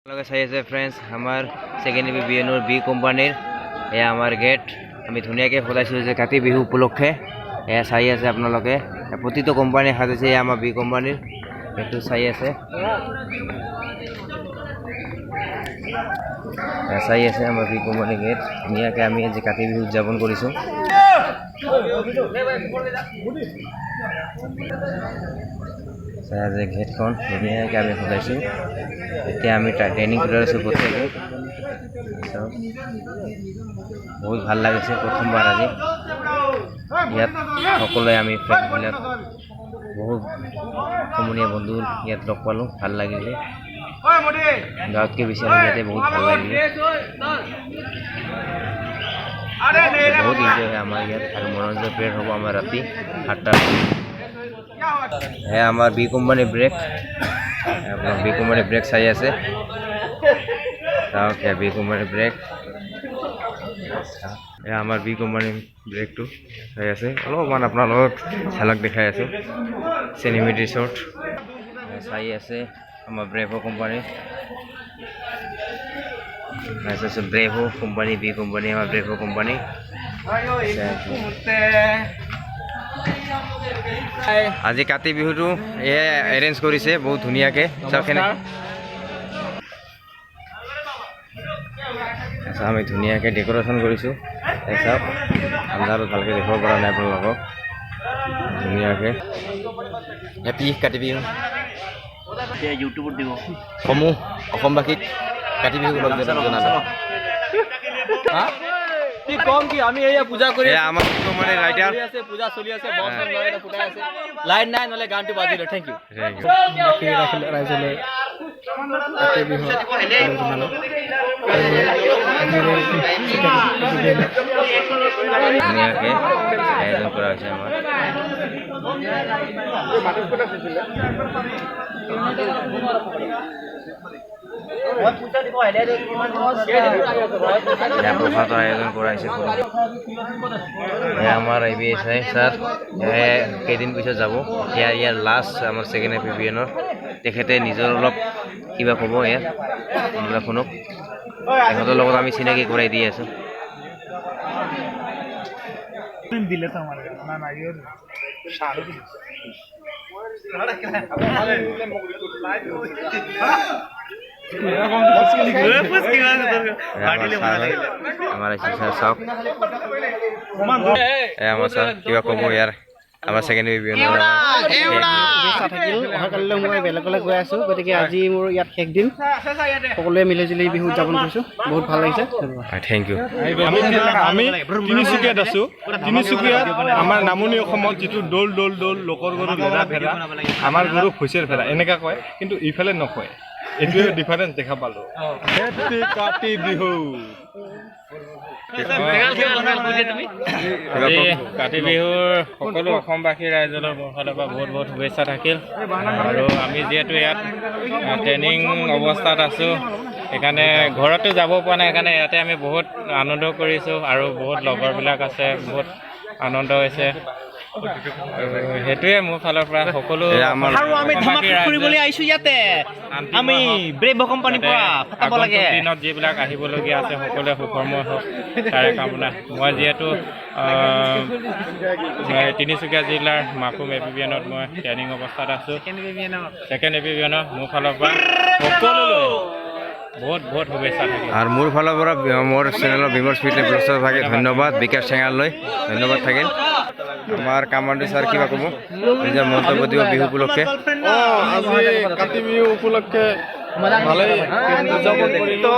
চাই আছে ফ্ৰেণ্ডছ আমাৰ ছেকেণ্ড বিএনৰ বি কোম্পানীৰ এয়া আমাৰ গেট আমি ধুনীয়াকৈ সজাইছোঁ যে কাতি বিহু উপলক্ষে এয়া চাই আছে আপোনালোকে প্ৰতিটো কোম্পানী সাজিছে এয়া আমাৰ বি কোম্পানীৰ এইটো চাই আছে আমাৰ বি কোম্পানী গেট ধুনীয়াকৈ আমি আজি কাতি বিহু উদযাপন কৰিছোঁ যে গেটখন ধুনীয়াকৈ আমি সজাইছোঁ এতিয়া আমি ট্ৰেইনিং কৰি আছোঁ প্ৰত্যেকে বহুত ভাল লাগিছে প্ৰথমবাৰ আজি ইয়াত সকলোৱে আমি ফ্ৰেণ্ডবিলাক বহুত সমনীয়া বন্ধু ইয়াত লগ পালোঁ ভাল লাগিলে গাঁৱতকৈ বেছি আমি ইয়াতে বহুত ভাল লাগিলে বহুত এনজয় হয় আমাৰ ইয়াত আৰু মনোৰঞ্জন পিৰিয়ড হ'ব আমাৰ ৰাতি 8টা এয়া আমাৰ বি কোম্পানী ব্ৰেক আপোনাৰ বি কোম্পানী ব্ৰেক চাই আছে চাওক বি কোম্পানী ব্ৰেক এয়া আমাৰ বি কোম্পানী ব্ৰেকটো চাই আছে অলপমান আপোনালোকক ঝালক দেখাই আছোঁ চিনেমেটিক শ্বট চাই আছে আমাৰ bravo company bravo company B company আমাৰ ব্ৰেভো কোম্পানী আজি কাতি বিহুটো এ এৰেঞ্জ কৰিছে বহুত ধুনীয়াকৈ চাওকখিনি আমি ধুনীয়াকৈ ডেক'ৰেশ্যন কৰিছোঁ চাওক আন্ধাৰত ভালকৈ দেখাব পৰা নাই আপোনালোকক ধুনীয়াকৈ হেপী কাতি বিহু ইউটিউবত দিব সমূহ অসমবাসীক কাতি বিহু জনালোঁ কি কম কি আমি এয়া পূজা কৰি আমাৰ মানে ৰাইটাৰ আছে পূজা চলি আছে বস লগাই ফুটাই আছে লাইট নাই নহলে গানটো বাজিলে থ্যাংক ইউ ৰাইজলৈ কাতি বিহু জনালোঁ ধুনীয়াকৈ আয়োজন কৰা হৈছে আমাৰ প্ৰসাদৰ আয়োজন কৰাইছে আমাৰ ABSI ছাৰ কেইদিন পিছত যাব ইয়াৰ লাষ্ট আমাৰ ছেকেণ্ড বিএনৰ তেখেতে নিজৰ অলপ কিবা ক'ব ইয়াত শুনক তেখেতৰ লগত আমি চিনাকি কৰাই দি আছোঁ আমাৰ চাওক আমাৰ ছাৰ কিবা ক'ব ইয়াৰ আমাৰ ছেকেণ্ড বিএনৰ অহাকালিলৈ মই বেলেগলৈ গৈ আছোঁ গতিকে আজি মোৰ ইয়াত শেষ দিন সকলোৱে মিলিজুলি বিহু উদযাপন কৰিছোঁ বহুত ভাল লাগিছে থেংক ইউ আমি তিনিচুকীয়াত আছোঁ তিনিচুকীয়াত আমাৰ নামনি অসমত যিটো দৌল দৌল দৌল লোকৰ গৰু লেৰা ফেৰা আমাৰ গৰু খুচেৰ ফেৰা এনেকুৱা কয় কিন্তু ইফালে নকয় এইটোৱে ডিফাৰেঞ্চ দেখা পালোঁ কাতি বিহু কাতি বিহুৰ সকলো অসমবাসী ৰাইজৰ ফালৰ পৰা বহুত বহুত শুভেচ্ছা থাকিল আৰু আমি যিহেতু ইয়াত ট্ৰেইনিং অৱস্থাত আছোঁ সেইকাৰণে ঘৰতো যাব পৰা নাই সেইকাৰণে ইয়াতে আমি বহুত আনন্দ কৰিছোঁ আৰু বহুত লগৰবিলাক আছে বহুত আনন্দ হৈছে সেইটোৱে মোৰ ফালৰ পৰা সকলো আৰু আমি ধমাকা কৰিবলৈ আহিছোঁ ইয়াতে আমি ব্ৰেভো কোম্পানীৰ পৰা পাব লাগে দিনত যিবিলাক আহিবলগীয়া আছে সকলোৱে সুকৰ্মই হওক তাৰে কামনা মই যিহেতু তিনিচুকীয়া জিলাৰ মাকুম ABBNত মই ট্ৰেইনিং অৱস্থাত আছোঁ ছেকেণ্ড ABBNৰ মোৰ ফালৰ পৰা সকলোলৈ বহুত বহুত শুভেচ্ছা থাকিল আৰু মোৰ ফালৰ পৰা মোৰ চেনেলৰ বিমল স্মৃতি থাকে ধন্যবাদ বিকাশ চেঙালৈ ধন্যবাদ থাকিল আমাৰ কামাণ্ডো ছাৰ কিবা ক'ব নিজৰ মন্তব্য দিব বিহু উপলক্ষে আজি কাতি বিহু উপলক্ষে ভালেই উদযাপন কৰিলোঁ